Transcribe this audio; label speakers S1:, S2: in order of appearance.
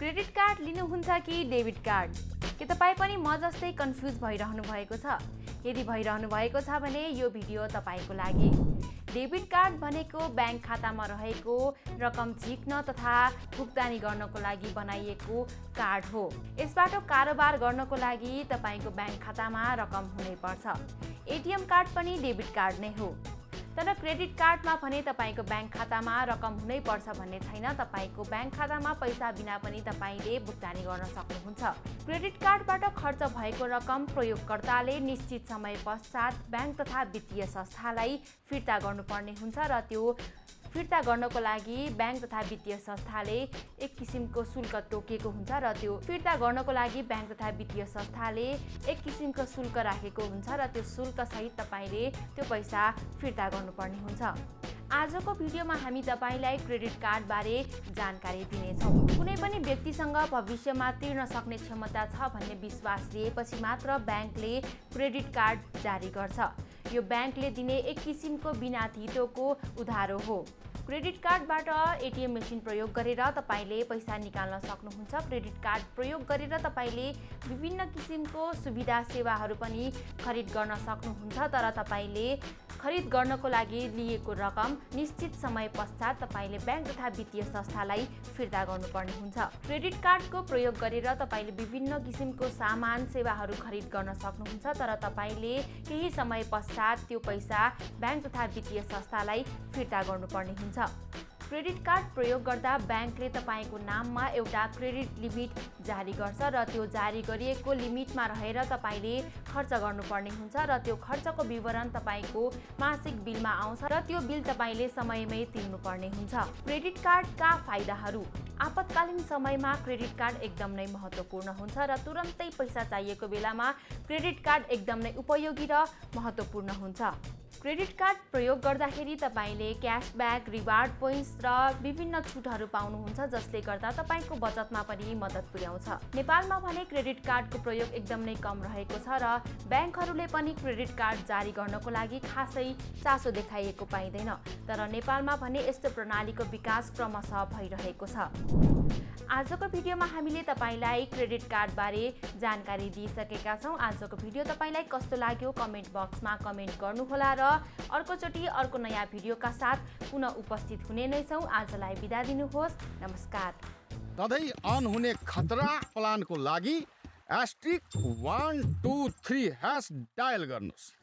S1: Credit card लिनुहुन्छ कि debit card? के तपाईँ पनि म जस्तै कन्फ्युज भइरहनु भएको छ? यदि भइरहनु भएको छ भने यो भिडियो तपाईँको लागि। डेबिट कार्ड भनेको ब्याङ्क खातामा रहेको रकम झिक्न तथा भुक्तानी गर्नको लागि बनाइएको कार्ड हो। यसबाट कारोबार गर्नको लागि तपाईँको ब्याङ्क खातामा रकम हुनैपर्छ। एटिएम कार्ड पनि डेबिट कार्ड नै हो। तर क्रेडिट कार्डमा भने तपाईँको ब्याङ्क खातामा रकम हुनैपर्छ भन्ने छैन। तपाईँको ब्याङ्क खातामा पैसा बिना पनि तपाईँले भुक्तानी गर्न सक्नुहुन्छ। क्रेडिट कार्डबाट खर्च भएको रकम प्रयोगकर्ताले निश्चित समय पश्चात ब्याङ्क तथा वित्तीय संस्थालाई फिर्ता गर्नुपर्ने हुन्छ र त्यो फिर्ता गर्नको लागि ब्याङ्क तथा वित्तीय संस्थाले एक किसिमको शुल्क तोकेको हुन्छ र त्यो फिर्ता गर्नको लागि ब्याङ्क तथा वित्तीय संस्थाले एक किसिमको शुल्क राखेको हुन्छ र त्यो शुल्क सहित तपाईँले त्यो पैसा फिर्ता गर्नुपर्ने हुन्छ। आजको भिडियोमा हामी तपाईलाई क्रेडिट कार्ड बारे जानकारी दिनेछौँ। कुनै पनि व्यक्तिसँग भविष्यमा तिर्न सक्ने क्षमता छ भन्ने विश्वास लिएपछि मात्र ब्याङ्कले क्रेडिट कार्ड जारी गर्छ। यो ब्याङ्कले दिने एक किसिमको बिना धितोको उधारो हो। क्रेडिट कार्डबाट एटिएम मेसिन प्रयोग गरेर तपाईँले पैसा निकाल्न सक्नुहुन्छ। क्रेडिट कार्ड प्रयोग गरेर तपाईँले विभिन्न किसिमको सुविधा सेवाहरू पनि खरिद गर्न सक्नुहुन्छ। तर तपाईँले खरिद गर्नको लागि लिएको रकम निश्चित समय पश्चात तपाईँले ब्याङ्क तथा वित्तीय संस्थालाई फिर्ता गर्नुपर्ने हुन्छ। क्रेडिट कार्डको प्रयोग गरेर तपाईँले विभिन्न किसिमको सामान सेवाहरू खरिद गर्न सक्नुहुन्छ। तर तपाईँले केही समय पश्चात त्यो पैसा ब्याङ्क तथा वित्तीय संस्थालाई फिर्ता गर्नुपर्ने हुन्छ। क्रेडिट कार्ड प्रयोग गर्दा ब्याङ्कले तपाईँको नाममा एउटा क्रेडिट लिमिट जारी गर्छ र त्यो जारी गरिएको लिमिटमा रहेर तपाईँले खर्च गर्नुपर्ने हुन्छ र त्यो खर्चको विवरण तपाईँको मासिक बिलमा आउँछ र त्यो बिल तपाईँले समयमै तिर्नुपर्ने हुन्छ। क्रेडिट कार्डका फाइदाहरू: आपतकालीन समयमा क्रेडिट कार्ड एकदम नै महत्त्वपूर्ण हुन्छ र तुरन्तै पैसा चाहिएको बेलामा क्रेडिट कार्ड एकदम नै उपयोगी र महत्त्वपूर्ण हुन्छ। क्रेडिट कार्ड प्रयोग गर्दाखेरि तपाईँले क्यासब्याक, रिवार्ड पोइन्ट्स र विभिन्न छुटहरू पाउनुहुन्छ, जसले गर्दा तपाईँको बचतमा पनि मद्दत पुर्याउँछ। नेपालमा भने क्रेडिट कार्डको प्रयोग एकदम नै कम रहेको छ र ब्याङ्कहरूले पनि क्रेडिट कार्ड जारी गर्नको लागि खासै चासो देखाइएको पाइँदैन। तर नेपालमा भने यस्तो प्रणालीको विकास क्रमशः भइरहेको छ। आजको भिडियोमा हामीले तपाईलाई क्रेडिट कार्ड बारे जानकारी दिइसकेका छौँ। आजको भिडियो तपाईलाई कस्तो लाग्यो कमेन्ट बक्समा कमेन्ट गर्नुहोला र अर्कोचोटि अर्को नयाँ भिडियोका साथ पुनः उपस्थित हुने नै छौँ। आजलाई बिदा दिनुहोस्। नमस्कार।
S2: सधैँ अन हुने खतरा प्लानको लागि *123# डायल गर्नुहोस्।